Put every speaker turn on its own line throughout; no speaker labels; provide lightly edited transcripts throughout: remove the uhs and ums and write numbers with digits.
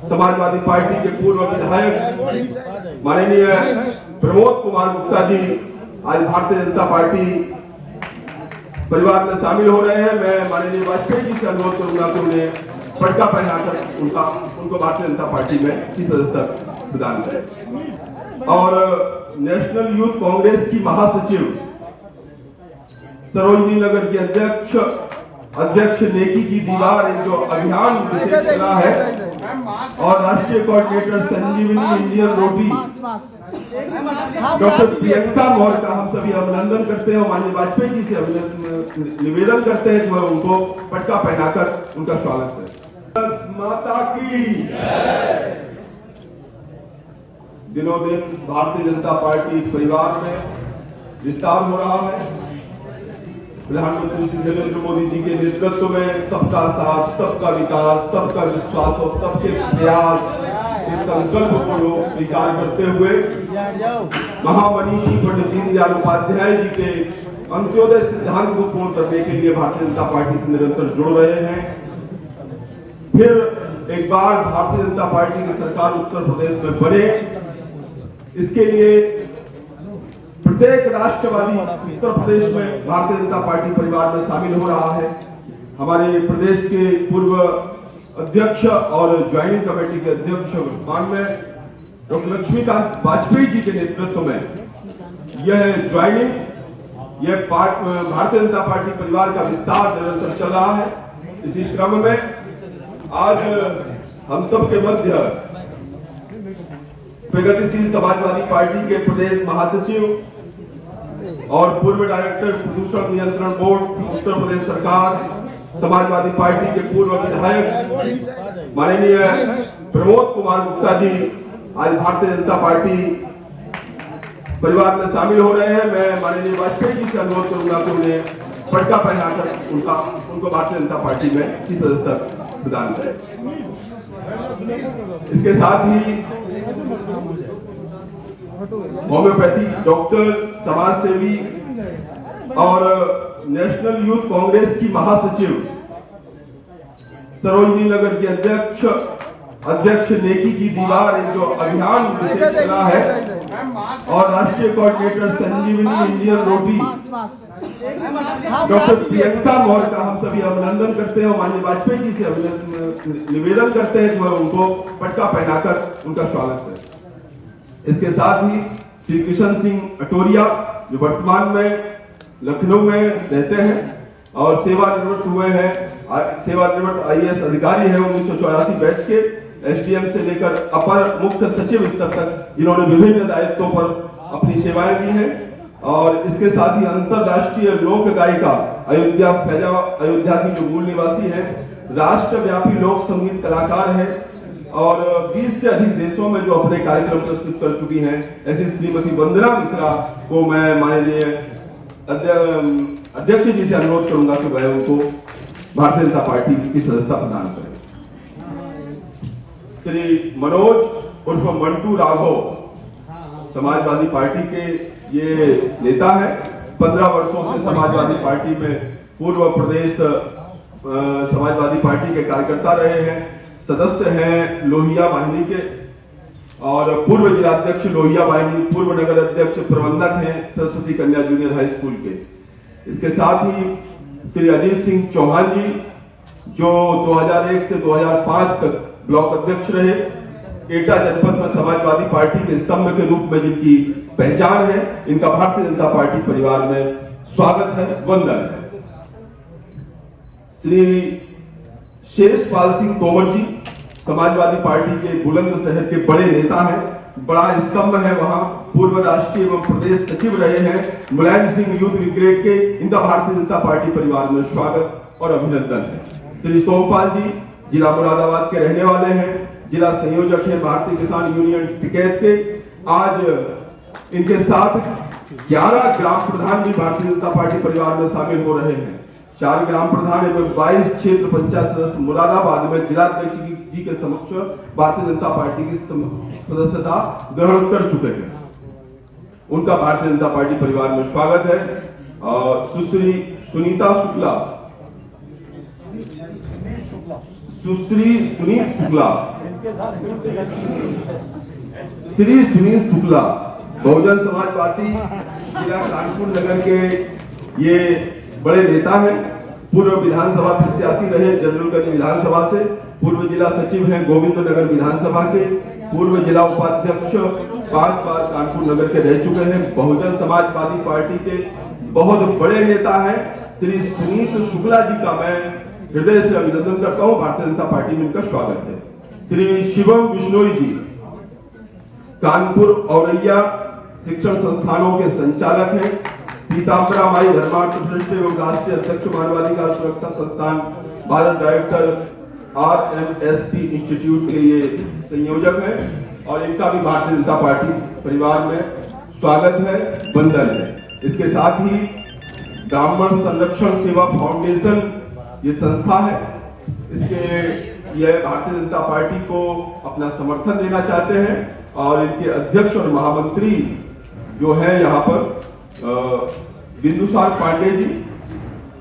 Samajwadi party के पूर्व विधायक माननीय प्रमोद कुमार गुप्ता जी आज भारतीय जनता पार्टी परिवार में शामिल हो रहे हैं। मैं माननीय वाजपेयी जी से अनुरोध करूंगा कि उन्हें पटका पहनाकर उनको भारतीय जनता पार्टी में की सदस्यता प्रदान करें। और नेशनल यूथ कांग्रेस की महासचिव सरोजनी नगर के अध्यक्ष नेकी की दीवार एक जो अभियान विशेष चला है और राष्ट्रीय कोऑर्डिनेटर संजीवनी इंडियन रोटी डॉक्टर प्रियंका मौर्य का हम सभी अभिनंदन करते हैं और माननीय वाजपेयी जी से निवेदन करते हैं कि वह उनको पटका पहनाकर उनका स्वागत करें। माता की दिनों दिन भारतीय जनता पार्टी परिवार में विस्तार हो रहा है। प्रधानमंत्री श्री नरेंद्र मोदी जी के नेतृत्व में सबका साथ, सबका विकास, सबका विश्वास और सबके प्रयास इस संकल्प को लोग स्वीकार करते हुए महामनीषी पंडित दीनदयाल उपाध्याय जी के अंत्योदय सिद्धांत को पूर्ण करने के लिए भारतीय जनता पार्टी से निरंतर जुड़ रहे हैं। फिर एक बार भारतीय जनता पार्टी की सरकार उत्तर प्रदेश में बने, इसके लिए प्रत्येक राष्ट्रवादी उत्तर प्रदेश में भारतीय जनता पार्टी परिवार में शामिल हो रहा है। हमारे प्रदेश के पूर्व अध्यक्ष और ज्वाइनिंग कमेटी के अध्यक्ष माननीय डॉक्टर लक्ष्मीकांत वाजपेयी जी के नेतृत्व में यह ज्वाइनिंग भारतीय जनता पार्टी परिवार का विस्तार निरंतर चल रहा है। इसी क्रम में आज हम सब के मध्य प्रगतिशील समाजवादी पार्टी के प्रदेश महासचिव और पूर्व डायरेक्टर प्रदूषण नियंत्रण बोर्ड उत्तर प्रदेश सरकार, समाजवादी पार्टी के पूर्व विधायक माननीय प्रमोद कुमार गुप्ता जी आज भारतीय जनता पार्टी परिवार में शामिल हो रहे हैं। मैं माननीय वाजपेयी जी से अनुरोध करूंगा कि उन्हें पटका पहनाकर उनको भारतीय जनता पार्टी में की सदस्यता प्रदान करें। इसके साथ ही होम्योपैथी डॉक्टर, समाज सेवी और नेशनल यूथ कांग्रेस की महासचिव सरोजनी नगर के अध्यक्ष नेकी की दीवार एक जो अभियान विशेष चला है और राष्ट्रीय कोऑर्डिनेटर संजीवनी इंडियन रोटी डॉक्टर प्रियंका मौर्य का हम सभी अभिनंदन करते हैं और माननीय वाजपेयी जी से निवेदन करते हैं कि वह उनको पटका पहनाकर उनका स्वागत करें। इसके साथ ही श्री कृष्ण सिंह अटोरिया जो वर्तमान में लखनऊ में रहते हैं और सेवानिवृत्त हुए हैं, सेवानिवृत्त आईएएस अधिकारी हैं 1984 बैच के, एसडीएम से लेकर अपर मुख्य सचिव स्तर तक, जिन्होंने विभिन्न दायित्वों पर अपनी सेवाएं दी हैं। और इसके साथ ही अंतरराष्ट्रीय लोक गायिका अयोध्या की जो मूल निवासी है, राष्ट्रव्यापी लोक संगीत कलाकार हैं और 20 से अधिक देशों में जो अपने कार्यक्रम प्रस्तुत कर चुकी हैं, ऐसी श्रीमती वंदना मिश्रा को मैं माननीय अध्यक्ष जी से अनुरोध करूंगा कि वह उनको भारतीय जनता पार्टी की सदस्यता प्रदान करें। श्री मनोज उर्फ मंटू राघव समाजवादी पार्टी के ये नेता है। 15 वर्षों से समाजवादी पार्टी में पूर्व प्रदेश समाजवादी पार्टी के कार्यकर्ता रहे हैं, सदस्य हैं लोहिया वाहिनी के और पूर्व जिलाध्यक्ष लोहिया वाहिनी, पूर्व नगर अध्यक्ष, प्रबंधक हैं सरस्वती कन्या जूनियर हाई स्कूल के। इसके साथ ही श्री अजीत सिंह चौहान जी जो 2001 से 2005 तक ब्लॉक अध्यक्ष रहे, एटा जनपद में समाजवादी पार्टी के स्तंभ के रूप में जिनकी पहचान है, इनका भारतीय जनता पार्टी परिवार में स्वागत है, वंदन है। श्री शेषपाल सिंह तोमर जी समाजवादी पार्टी के बुलंदशहर के बड़े नेता हैं, बड़ा स्तंभ है वहां, पूर्व राष्ट्रीय एवं प्रदेश सचिव रहे हैं, मुलायम सिंह यूथ ब्रिगेड के, इनका भारतीय जनता पार्टी परिवार में स्वागत और अभिनंदन है। श्री सोमपाल जी जिला मुरादाबाद के रहने वाले हैं, जिला संयोजक हैं भारतीय किसान यूनियन टिकैत के। आज इनके साथ 11 ग्राम प्रधान भी भारतीय जनता पार्टी परिवार में शामिल हो रहे हैं। 4 ग्राम प्रधान एवं 22 क्षेत्र पंचायत सदस्य मुरादाबाद में जिलाध्यक्ष जी के समक्ष भारतीय जनता पार्टी की सदस्यता ग्रहण कर चुके हैं, उनका भारतीय जनता पार्टी परिवार में स्वागत है। और सुश्री सुनीता शुक्ला श्री सुनील शुक्ला बहुजन समाज पार्टी जिला कानपुर नगर के ये बड़े नेता हैं। पूर्व विधानसभा प्रत्याशी रहे जनरलगंज विधानसभा से, पूर्व जिला सचिव हैं गोविंद नगर विधानसभा के, पूर्व जिला उपाध्यक्ष 5 बार कानपुर नगर के रह चुके हैं। बहुजन समाजवादी पार्टी के बहुत बड़े नेता हैं। श्री सुनील शुक्ला जी का मैं हृदय से अभिनंदन करता हूं। भारतीय जनता पार्टी में इनका स्वागत है। श्री शिवम बिश्नोई जी कानपुर औरैया शिक्षण संस्थानों के संचालक हैं। पीताम्बरा माई धर्मार्थ ट्रस्ट एवं राष्ट्रीय अध्यक्ष मानवाधिकार सुरक्षा संस्थान, भारत डायरेक्टर RMSP इंस्टीट्यूट के ये संयोजक हैं और इनका भी भारतीय जनता पार्टी परिवार में स्वागत है, वंदन है। इसके साथ ही ब्राह्मण संरक्षण सेवा फाउंडेशन ये संस्था है, इसके यह भारतीय जनता पार्टी को अपना समर्थन देना चाहते हैं और इनके अध्यक्ष और महामंत्री जो है यहाँ पर बिंदुसार पांडे जी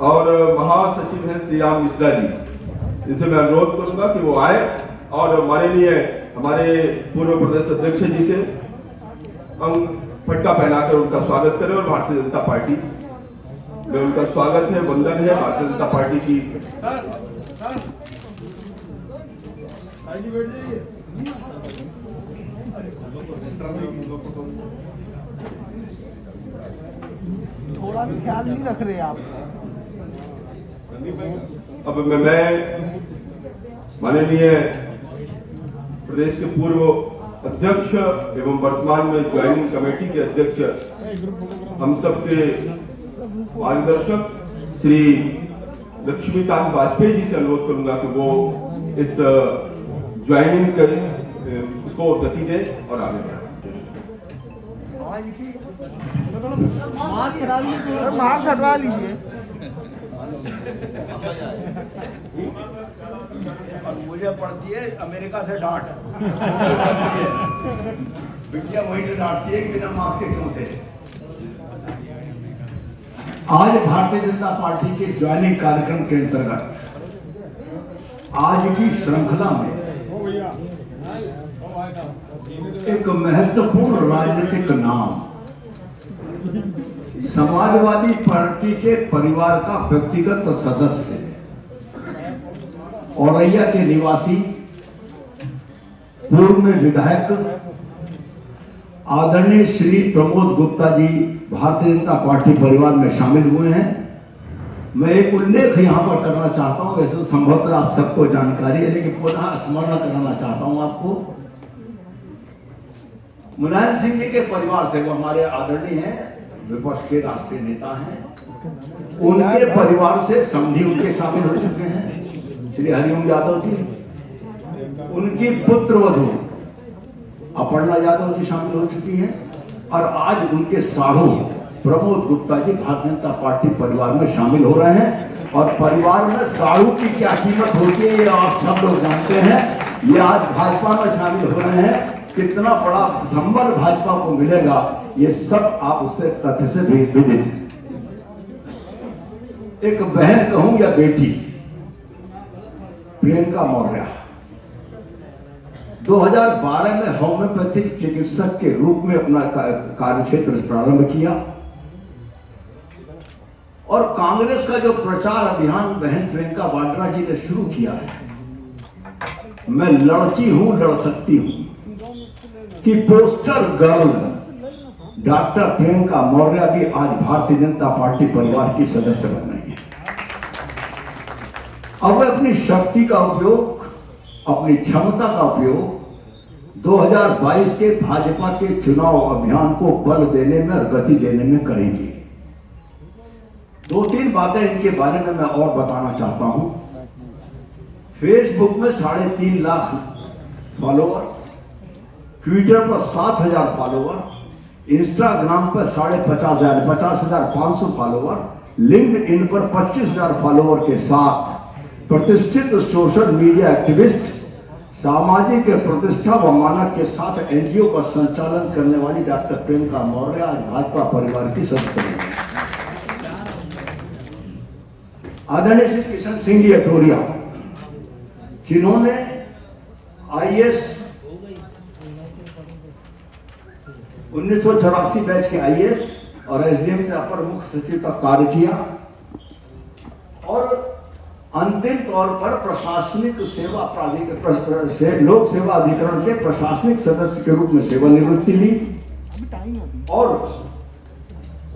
और महासचिव हैं श्री राम मिश्रा जी। इनसे मैं अनुरोध करूंगा कि वो आए और माननीय हमारे पूर्व प्रदेश अध्यक्ष जी से फटका पहनाकर उनका स्वागत करें और भारतीय जनता पार्टी में उनका स्वागत है, वंदन है भारतीय जनता पार्टी की।
थोड़ा भी ख्याल नहीं रख रहे आप।
अब मैं माननीय प्रदेश के पूर्व अध्यक्ष एवं वर्तमान में ज्वाइनिंग कमेटी के अध्यक्ष हम सबके मार्गदर्शक श्री लक्ष्मीकांत वाजपेयी जी से अनुरोध करूंगा कि वो इस ज्वाइनिंग उसको गति दे और आगे बढ़े।
मास्क हटवा लीजिए।
और मुझे पड़ती है अमेरिका से डांट बिटिया वहीं से डांटती है कि बिना मास्क के क्यों थे। आज भारतीय जनता पार्टी के ज्वाइनिंग कार्यक्रम के अंतर्गत आज की श्रृंखला में एक महत्वपूर्ण राजनीतिक नाम समाजवादी पार्टी के परिवार का व्यक्तिगत सदस्य औरैया के निवासी पूर्व में विधायक आदरणीय श्री प्रमोद गुप्ता जी भारतीय जनता पार्टी परिवार में शामिल हुए हैं। मैं एक उल्लेख यहां पर करना चाहता हूं, वैसे तो संभवतः आप सबको जानकारी है, लेकिन पुनः स्मरण कराना चाहता हूं आपको। मुलायम सिंह जी के परिवार से, वो हमारे आदरणीय हैं, विपक्ष के राष्ट्रीय नेता हैं, उनके परिवार से समधी उनके शामिल हो चुके हैं श्री हरिओम यादव जी, उनकी पुत्रवधू अपर्णा यादव जी शामिल हो चुकी हैं और आज उनके साढ़ू प्रमोद गुप्ता जी भारतीय जनता पार्टी परिवार में शामिल हो रहे हैं। और परिवार में साढ़ू की क्या कीमत होती है ये आप सब लोग जानते हैं। ये आज भाजपा में शामिल हो रहे हैं, कितना बड़ा संबल भाजपा को मिलेगा ये सब आप उससे तथ्य से विदित हैं। एक बहन कहूं या बेटी, प्रियंका मौर्य 2012 में होम्योपैथिक चिकित्सक के रूप में अपना कार्यक्षेत्र प्रारंभ किया और कांग्रेस का जो प्रचार अभियान बहन प्रियंका वाड्रा जी ने शुरू किया है, मैं लड़की हूं लड़ सकती हूं कि poster girl doctor Priyanka Maurya भी आज भारतीय जनता पार्टी परिवार की सदस्य बन रही है। अब वे अपनी शक्ति का उपयोग, अपनी क्षमता का उपयोग 2022 के भाजपा के चुनाव अभियान को बल देने में और गति देने में करेंगे। 2-3 बातें इनके बारे में मैं और बताना चाहता हूं। फेसबुक में 3.5 लाख फॉलोवर, ट्विटर पर 7,000 फॉलोवर, इंस्टाग्राम पर 50,500 फॉलोवर, लिंक्डइन पर 25,000 फॉलोवर के साथ प्रतिष्ठित सोशल मीडिया एक्टिविस्ट, सामाजिक प्रतिष्ठा व मानक के साथ एनजीओ का संचालन करने वाली डॉक्टर प्रियंका मौर्य आज भाजपा परिवार की सदस्य हैं। आदरणीय श्री किशन सिंह जी अटोरिया, जिन्होंने आईएएस 1984 बैच के आईएएस और एसडीएम से अपर मुख्य सचिव का कार्य किया और अंतिम तौर पर प्रशासनिक सेवा प्राधिकरण लोक सेवा अधिकरण के प्रशासनिक सदस्य के रूप में सेवानिवृत्ति ली और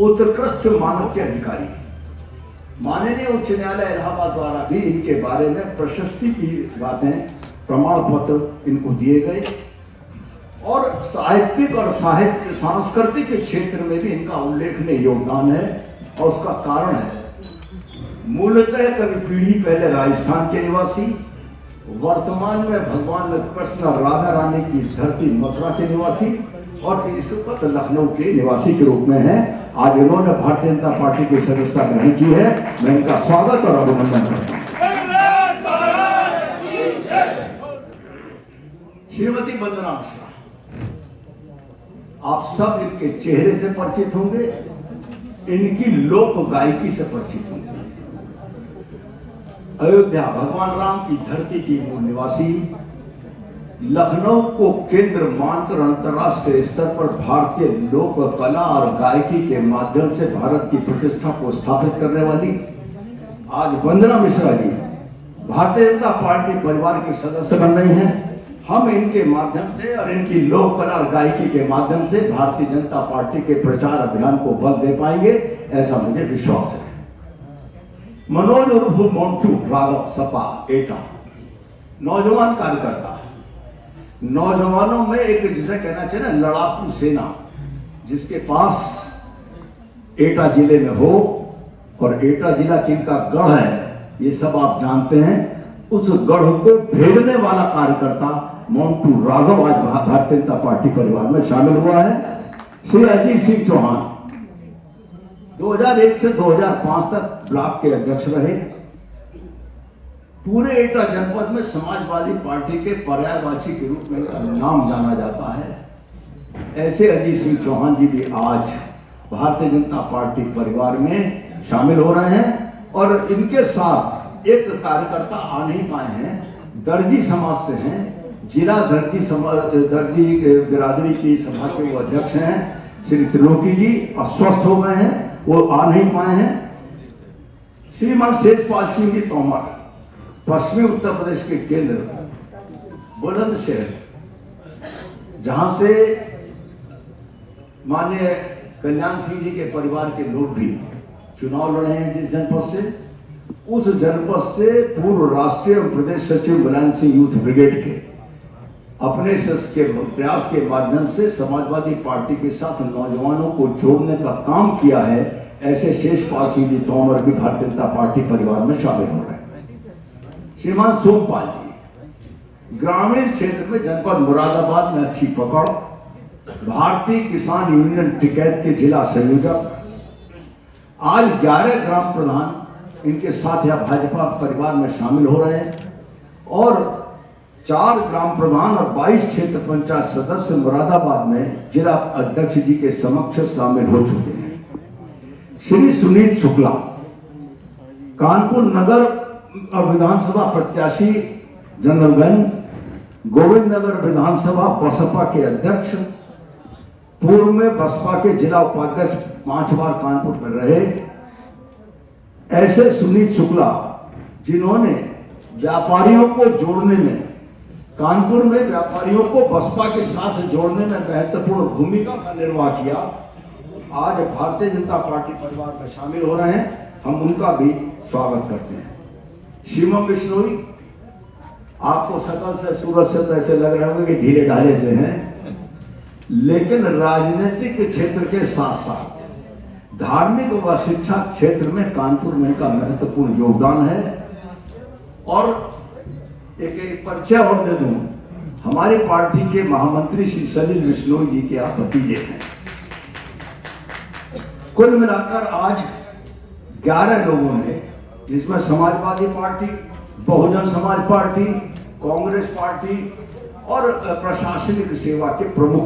उत्कृष्ट मानव के अधिकारी माननीय उच्च न्यायालय इलाहाबाद द्वारा भी इनके बारे में प्रशस्ति की बातें प्रमाण पत्र इनको दिए गए और साहित्यिक और साहित्य सांस्कृतिक के क्षेत्र में भी इनका उल्लेखनीय योगदान है। और उसका कारण है मूलतः कभी पीढ़ी पहले राजस्थान के निवासी, वर्तमान में भगवान कृष्ण और राधा रानी की धरती मथुरा के निवासी और इस वक्त लखनऊ के निवासी के रूप में है। आज इन्होंने भारतीय जनता पार्टी की सदस्यता ग्रहण की है। मैं इनका स्वागत और अभिनंदन करता हूं। श्रीमती वंदना मिश्रा, आप सब इनके चेहरे से परिचित होंगे, इनकी लोक गायकी से परिचित होंगे। अयोध्या भगवान राम की धरती की मूल निवासी, लखनऊ को केंद्र मानकर अंतर्राष्ट्रीय स्तर पर भारतीय लोक कला और गायकी के माध्यम से भारत की प्रतिष्ठा को स्थापित करने वाली आज वंदना मिश्रा जी भारतीय जनता पार्टी परिवार के सदस्य बन रही हैं। हम इनके माध्यम से और इनकी लोक कला और गायकी के माध्यम से भारतीय जनता पार्टी के प्रचार अभियान को बल दे पाएंगे, ऐसा मुझे विश्वास है। मनोज उर्फ मोंटू राघव सपा एटा नौजवान कार्यकर्ता, नौजवानों में एक जिसे कहना चाहिए ना लड़ाकू सेना, जिसके पास एटा जिले में हो और एटा जिला किनका गढ़ है ये सब आप जानते हैं। उस गढ़ को भेदने वाला कार्यकर्ता मोंटू राघव आज भारतीय जनता पार्टी परिवार में शामिल हुआ है। श्री अजीत सिंह चौहान 2001 से 2005 तक ब्लॉक के अध्यक्ष रहे। पूरे एटा जनपद में समाजवादी पार्टी के पर्यायवाची के रूप में इनका नाम जाना जाता है। ऐसे अजीत सिंह चौहान जी भी आज भारतीय जनता पार्टी परिवार में शामिल हो रहे हैं और इनके साथ एक कार्यकर्ता आ नहीं पाए हैं, दर्जी समाज से हैं, जिला दर्जी बिरादरी की सभा के वो अध्यक्ष हैं श्री त्रिलोकी जी, अस्वस्थ हो गए हैं, वो आ नहीं पाए हैं। श्रीमान शेषपाल सिंह जी तोमर पश्चिमी उत्तर प्रदेश के केंद्र बुलंदशहर, जहां से माननीय कल्याण सिंह जी के परिवार के लोग भी चुनाव लड़े हैं जिस जनपद से, उस जनपद से पूर्व राष्ट्रीय एवं प्रदेश सचिव मुलायम सिंह यूथ ब्रिगेड के अपने के प्रयास के माध्यम से समाजवादी पार्टी के साथ नौजवानों को जोड़ने का काम किया है। ऐसे शेषपाल सिंह जी तोमर भी भारतीय जनता पार्टी परिवार में शामिल हो रहे हैं। श्रीमान सोमपाल जी ग्रामीण क्षेत्र में जनपद मुरादाबाद में अच्छी पकड़, भारतीय किसान यूनियन टिकैत के जिला संयोजक, आज 11 ग्राम प्रधान इनके साथ या भाजपा परिवार में शामिल हो रहे हैं और 4 ग्राम प्रधान और 22 क्षेत्र पंचायत सदस्य मुरादाबाद में जिला अध्यक्ष जी के समक्ष शामिल हो चुके हैं। श्री सुनीत शुक्ला कानपुर नगर और विधानसभा प्रत्याशी जनरलगंज, गोविंद नगर विधानसभा बसपा के अध्यक्ष, पूर्व में बसपा के जिला उपाध्यक्ष 5 बार कानपुर में रहे। ऐसे सुनीत शुक्ला जिन्होंने व्यापारियों को जोड़ने में, कानपुर में व्यापारियों को बसपा के साथ जोड़ने में महत्वपूर्ण भूमिका का निर्वाह किया, आज भारतीय जनता पार्टी परिवार में शामिल हो रहे हैं। हम उनका भी स्वागत करते हैं। शिवम बिश्नोई, आपको शकल से सूरत से तो ऐसे लग रहे होंगे कि ढीले ढाले से हैं, लेकिन राजनीतिक क्षेत्र के साथ साथ धार्मिक व शिक्षा क्षेत्र में कानपुर में इनका महत्वपूर्ण योगदान है। और एक परिचय और दे दूं, हमारी पार्टी के महामंत्री श्री सलील बिश्नोई जी के आप भतीजे हैं। कुल मिलाकर आज 11 लोगों ने, जिसमें Samajwadi party, Bahujan Samaj party, Congress party और प्रशासनिक सेवा के प्रमुख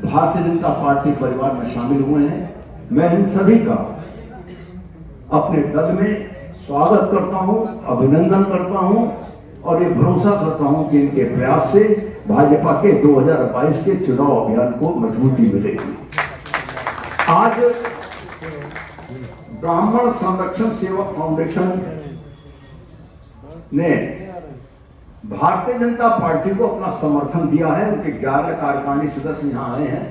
भारतीय जनता पार्टी परिवार में शामिल हुए हैं। मैं इन सभी का अपने दल में स्वागत करता हूं, अभिनंदन करता हूं और ये भरोसा करता हूं कि इनके प्रयास से भाजपा के 2022 के चुनाव अभियान को मजबूती मिलेगी। आज ब्राह्मण संरक्षण सेवक फाउंडेशन ने भारतीय जनता पार्टी को अपना समर्थन दिया है। उनके 11 कार्यकारिणी सदस्य यहाँ आए हैं।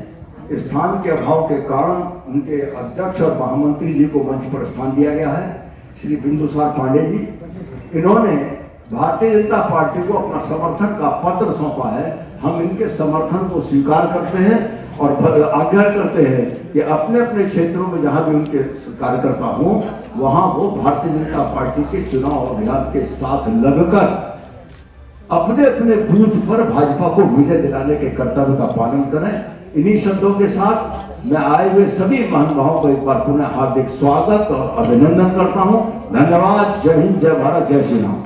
स्थान के अभाव के कारण उनके अध्यक्ष और महामंत्री जी को मंच पर स्थान दिया गया है, श्री बिंदुसार पांडे जी। इन्होंने भारतीय जनता पार्टी को अपना समर्थन का पत्र सौंपा है। हम इनके समर्थन को स्वीकार करते हैं और आग्रह करते हैं कि अपने अपने क्षेत्रों में जहां भी उनके कार्यकर्ता हों वहां वो भारतीय जनता पार्टी के चुनाव अभियान के साथ लगकर अपने अपने बूथ पर भाजपा को विजय दिलाने के कर्तव्य का पालन करें। इन्हीं शब्दों के साथ मैं आए हुए सभी महानुभावों को एक बार पुनः हार्दिक स्वागत और अभिनंदन करता हूं। धन्यवाद। जय हिंद, जय भारत, जय श्री राम।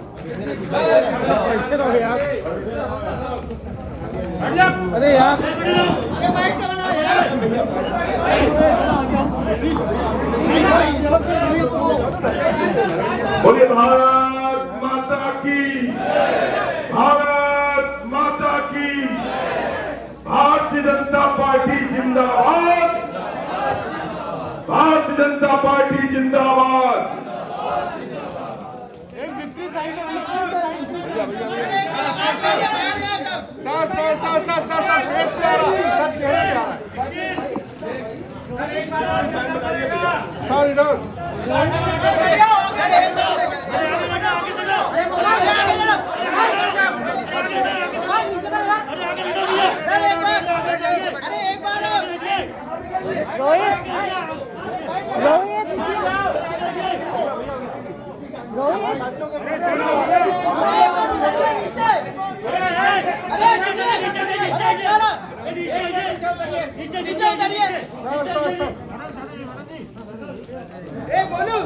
अरे यार
बोलिए भारत माता की, भारत माता की। भारतीय जनता पार्टी जिंदाबाद, भारतीय जनता पार्टी जिंदाबाद।
रोहित रोहित
बोलो